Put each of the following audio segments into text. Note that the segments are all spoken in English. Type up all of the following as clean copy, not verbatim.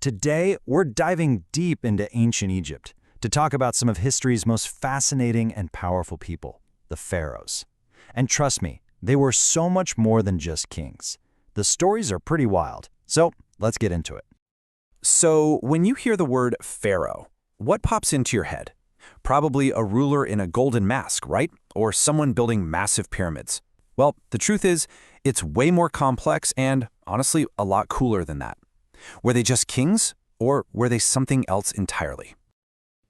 Today, we're diving deep into ancient Egypt to talk about some of history's most fascinating and powerful people, the pharaohs. And trust me, they were so much more than just kings. The stories are pretty wild, so let's get into it. So, when you hear the word pharaoh, what pops into your head? Probably a ruler in a golden mask, right? Or someone building massive pyramids. Well, the truth is, it's way more complex and, honestly, a lot cooler than that. Were they just kings, or were they something else entirely?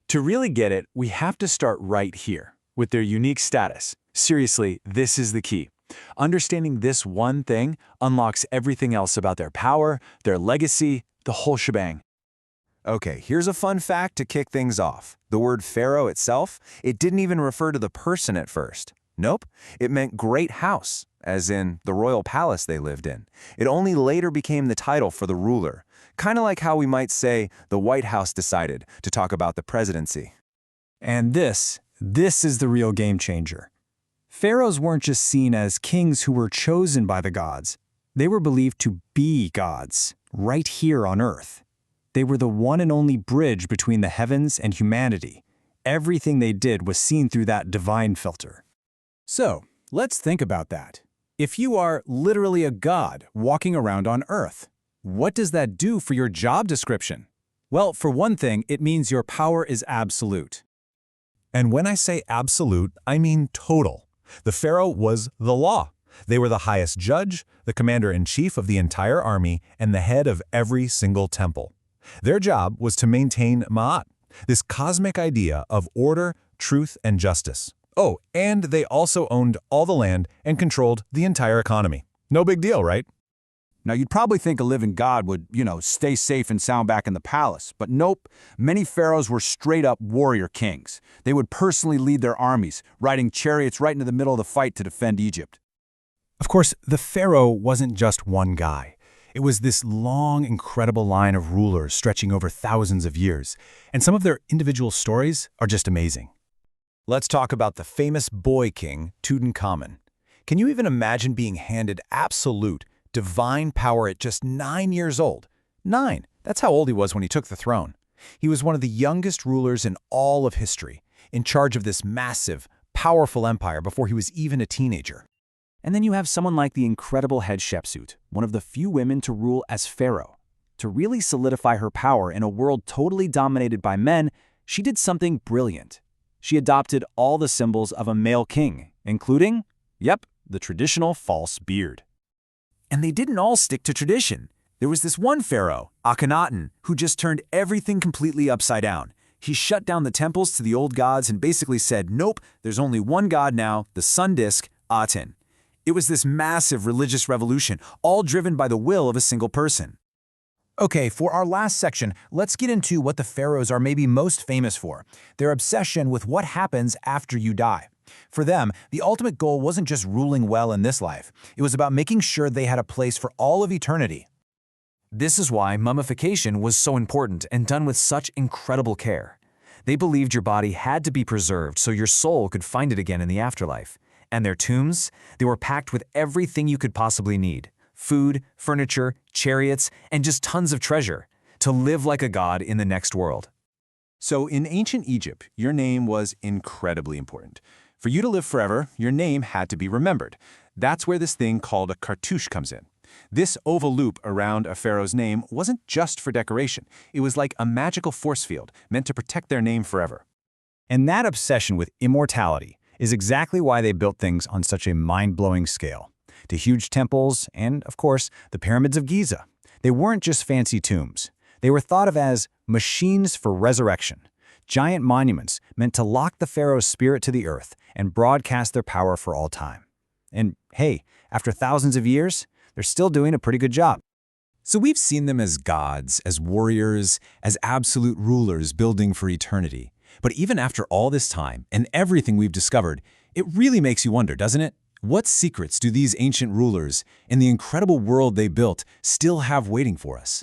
To really get it, we have to start right here, with their unique status. Seriously, this is the key. Understanding this one thing unlocks everything else about their power, their legacy, the whole shebang. Okay, here's a fun fact to kick things off. The word pharaoh itself, it didn't even refer to the person at first. Nope, it meant great house, as in the royal palace they lived in. It only later became the title for the ruler, kind of like how we might say the White House decided to talk about the presidency. And this is the real game changer. Pharaohs weren't just seen as kings who were chosen by the gods. They were believed to be gods, right here on Earth. They were the one and only bridge between the heavens and humanity. Everything they did was seen through that divine filter. So, let's think about that. If you are literally a god walking around on Earth, what does that do for your job description? Well, for one thing, it means your power is absolute. And when I say absolute, I mean total. The pharaoh was the law. They were the highest judge, the commander-in-chief of the entire army, and the head of every single temple. Their job was to maintain Ma'at, this cosmic idea of order, truth, and justice. Oh, and they also owned all the land and controlled the entire economy. No big deal, right? Now, you'd probably think a living god would, stay safe and sound back in the palace. But nope, many pharaohs were straight-up warrior kings. They would personally lead their armies, riding chariots right into the middle of the fight to defend Egypt. Of course, the pharaoh wasn't just one guy. It was this long, incredible line of rulers stretching over thousands of years. And some of their individual stories are just amazing. Let's talk about the famous boy king, Tutankhamun. Can you even imagine being handed absolute, divine power at just 9 years old? 9. That's how old he was when he took the throne. He was one of the youngest rulers in all of history, in charge of this massive, powerful empire before he was even a teenager. And then you have someone like the incredible Hatshepsut, one of the few women to rule as pharaoh. To really solidify her power in a world totally dominated by men, she did something brilliant. She adopted all the symbols of a male king, including, the traditional false beard. And they didn't all stick to tradition. There was this one pharaoh, Akhenaten, who just turned everything completely upside down. He shut down the temples to the old gods and basically said, nope, there's only one god now, the sun disk, Aten. It was this massive religious revolution, all driven by the will of a single person. Okay, for our last section, let's get into what the pharaohs are maybe most famous for, their obsession with what happens after you die. For them, the ultimate goal wasn't just ruling well in this life. It was about making sure they had a place for all of eternity. This is why mummification was so important and done with such incredible care. They believed your body had to be preserved so your soul could find it again in the afterlife. And their tombs, they were packed with everything you could possibly need. Food, furniture, chariots, and just tons of treasure to live like a god in the next world. So in ancient Egypt, your name was incredibly important. For you to live forever, your name had to be remembered. That's where this thing called a cartouche comes in. This oval loop around a pharaoh's name wasn't just for decoration. It was like a magical force field meant to protect their name forever. And that obsession with immortality is exactly why they built things on such a mind-blowing scale. To huge temples and, of course, the pyramids of Giza. They weren't just fancy tombs. They were thought of as machines for resurrection, giant monuments meant to lock the pharaoh's spirit to the earth and broadcast their power for all time. And hey, after thousands of years, they're still doing a pretty good job. So we've seen them as gods, as warriors, as absolute rulers building for eternity. But even after all this time and everything we've discovered, it really makes you wonder, doesn't it? What secrets do these ancient rulers and the incredible world they built still have waiting for us?